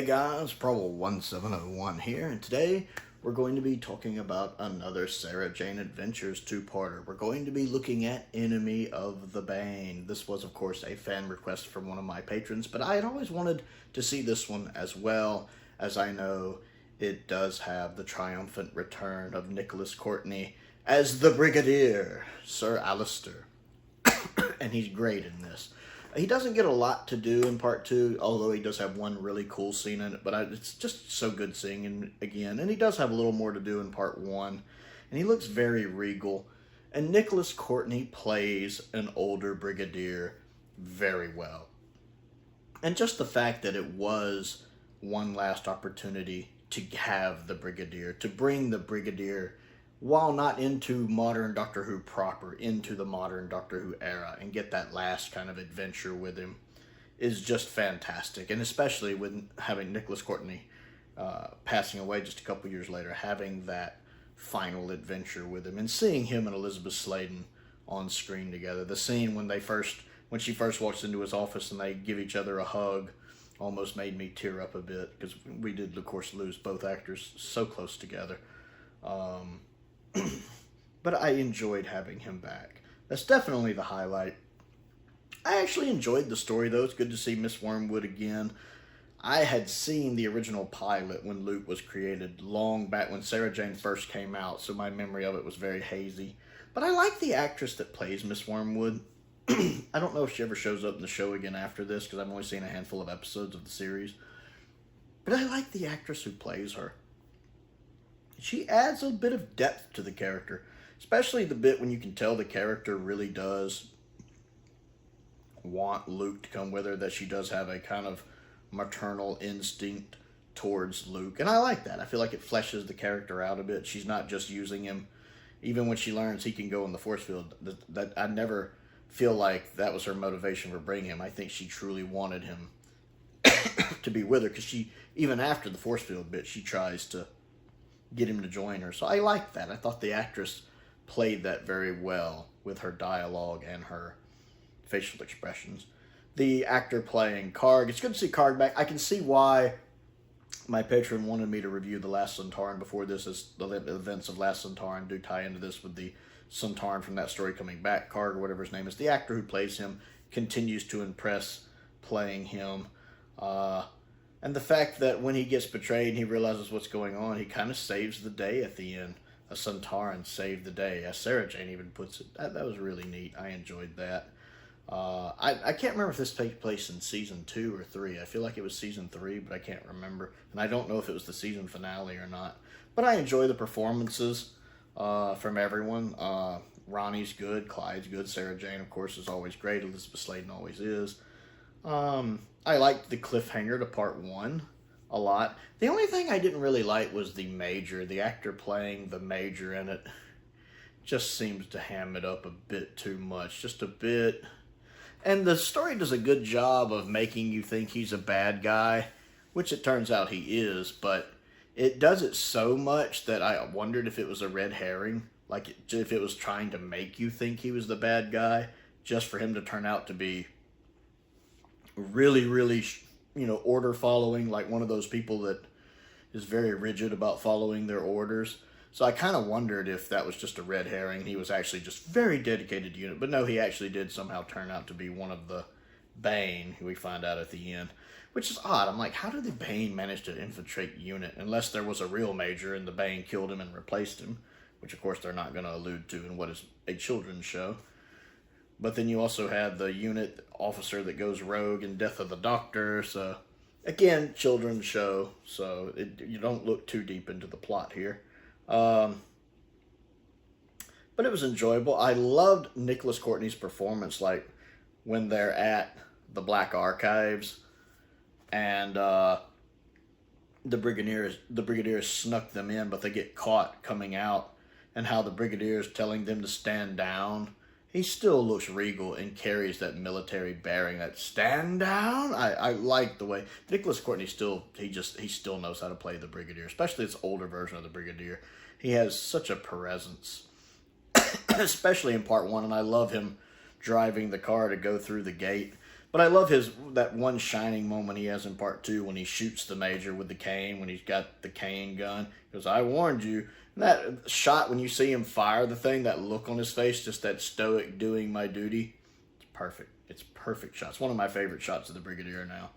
Hey guys, Prowl 1701 here, and today we're going to be talking about another Sarah Jane Adventures two-parter. We're going to be looking at Enemy of the Bane. This was, of course, a fan request from one of my patrons, but I had always wanted to see this one as well, as I know it does have the triumphant return of Nicholas Courtney as the Brigadier, Sir Alistair, and he's great in this. He doesn't get a lot to do in part two, although he does have one really cool scene in it, but it's just so good seeing him again. And he does have a little more to do in part one, and he looks very regal. And Nicholas Courtney plays an older Brigadier very well. And just the fact that it was one last opportunity to have the Brigadier, to bring the Brigadier, while not into modern Doctor Who proper, into the modern Doctor Who era, and get that last kind of adventure with him, is just fantastic. And especially with having Nicholas Courtney passing away just a couple years later, having that final adventure with him, and seeing him and Elizabeth Sladen on screen together. The scene when she first walks into his office and they give each other a hug almost made me tear up a bit, because we did, of course, lose both actors so close together. But I enjoyed having him back. That's definitely the highlight. I actually enjoyed the story, though. It's good to see Miss Wormwood again. I had seen the original pilot when Luke was created long back when Sarah Jane first came out, so my memory of it was very hazy. But I like the actress that plays Miss Wormwood. I don't know if she ever shows up in the show again after this, because I've only seen a handful of episodes of the series. But I like the actress who plays her. She adds a bit of depth to the character, especially the bit when you can tell the character really does want Luke to come with her, that she does have a kind of maternal instinct towards Luke. And I like that. I feel like it fleshes the character out a bit. She's not just using him. Even when she learns he can go in the force field, that I never feel like that was her motivation for bringing him. I think she truly wanted him to be with her, because she, even after the force field bit, she tries to get him to join her. So I like that. I thought the actress played that very well with her dialogue and her facial expressions. The actor playing Karg, it's good to see Karg back. I can see why my patron wanted me to review The Last Centauran before this, as the events of Last Centauran do tie into this with the Centauran from that story coming back. Karg, or whatever his name is, the actor who plays him, continues to impress playing him. And the fact that when he gets betrayed and he realizes what's going on, he kind of saves the day at the end. A Centauran saved the day, as Sarah Jane even puts it. That was really neat. I enjoyed that. I can't remember if this takes place in season 2 or 3. I feel like it was season 3, but I can't remember. And I don't know if it was the season finale or not. But I enjoy the performances from everyone. Ronnie's good. Clyde's good. Sarah Jane, of course, is always great. Elizabeth Sladen always is. I liked the cliffhanger to part 1 a lot. The only thing I didn't really like was the Major. The actor playing the Major in it just seems to ham it up a bit too much. Just a bit. And the story does a good job of making you think he's a bad guy, which it turns out he is, but it does it so much that I wondered if it was a red herring. Like, if it was trying to make you think he was the bad guy, just for him to turn out to be really, really, order following, like one of those people that is very rigid about following their orders. So I kind of wondered if that was just a red herring and he was actually just very dedicated to unit. But no, he actually did somehow turn out to be one of the Bane, who we find out at the end, which is odd. I'm like, how did the Bane manage to infiltrate unit? Unless there was a real Major and the Bane killed him and replaced him, which of course they're not going to allude to in what is a children's show. But then you also had the unit officer that goes rogue in Death of the Doctor. So, again, children's show. So, you don't look too deep into the plot here. But it was enjoyable. I loved Nicholas Courtney's performance, like, when they're at the Black Archives. And the Brigadier snuck them in, but they get caught coming out. And how the Brigadier is telling them to stand down. He still looks regal and carries that military bearing, that stand down. I like the way Nicholas Courtney still knows how to play the Brigadier, especially this older version of the Brigadier. He has such a presence, especially in part 1, and I love him driving the car to go through the gate. But I love that one shining moment he has in part 2 when he shoots the Major with the cane, when he's got the cane gun. He goes, "I warned you." And that shot when you see him fire the thing, that look on his face, just that stoic doing my duty, it's perfect. It's a perfect shot. It's one of my favorite shots of the Brigadier now.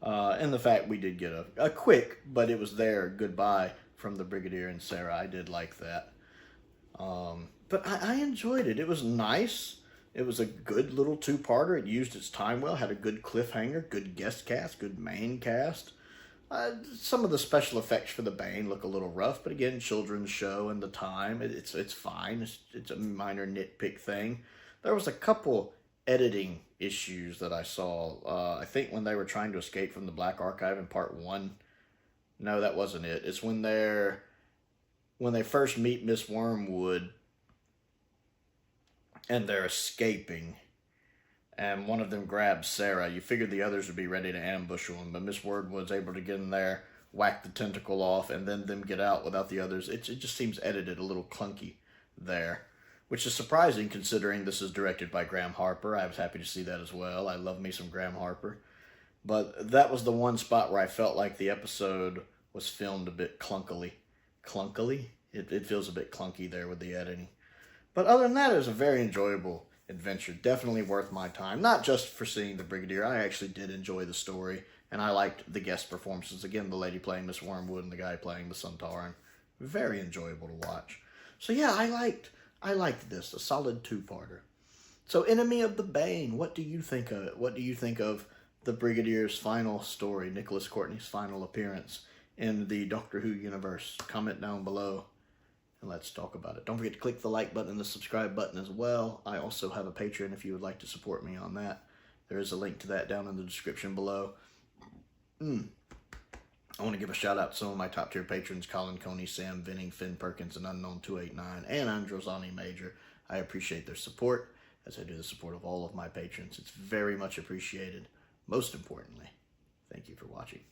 And the fact we did get a quick, but it was there, goodbye from the Brigadier and Sarah. I did like that. But I enjoyed it. It was nice. It was a good little two-parter. It used its time well, had a good cliffhanger, good guest cast, good main cast. Some of the special effects for the Bane look a little rough, but again, children's show and the time, it's fine. It's a minor nitpick thing. There was a couple editing issues that I saw. I think when they were trying to escape from the Black Archive in part 1. No, that wasn't it. It's when they first meet Miss Wormwood and they're escaping, and one of them grabs Sarah. You figured the others would be ready to ambush them, but Miss Wormwood's able to get in there, whack the tentacle off, and then them get out without the others. It just seems edited a little clunky there, which is surprising considering this is directed by Graham Harper. I was happy to see that as well. I love me some Graham Harper. But that was the one spot where I felt like the episode was filmed a bit clunkily. Clunkily? It feels a bit clunky there with the editing. But other than that, it was a very enjoyable adventure. Definitely worth my time. Not just for seeing the Brigadier. I actually did enjoy the story. And I liked the guest performances. Again, the lady playing Miss Wormwood and the guy playing the Centaur. Very enjoyable to watch. So yeah, I liked this. A solid two-parter. So Enemy of the Bane. What do you think of it? What do you think of the Brigadier's final story? Nicholas Courtney's final appearance in the Doctor Who universe? Comment down below. And let's talk about it. Don't forget to click the like button and the subscribe button as well. I also have a Patreon if you would like to support me on that. There is a link to that down in the description below. I want to give a shout out to some of my top tier patrons: Colin Coney, Sam, Venning, Finn, Perkins, and Unknown289, and Androzani Major. I appreciate their support, as I do the support of all of my patrons. It's very much appreciated. Most importantly, thank you for watching.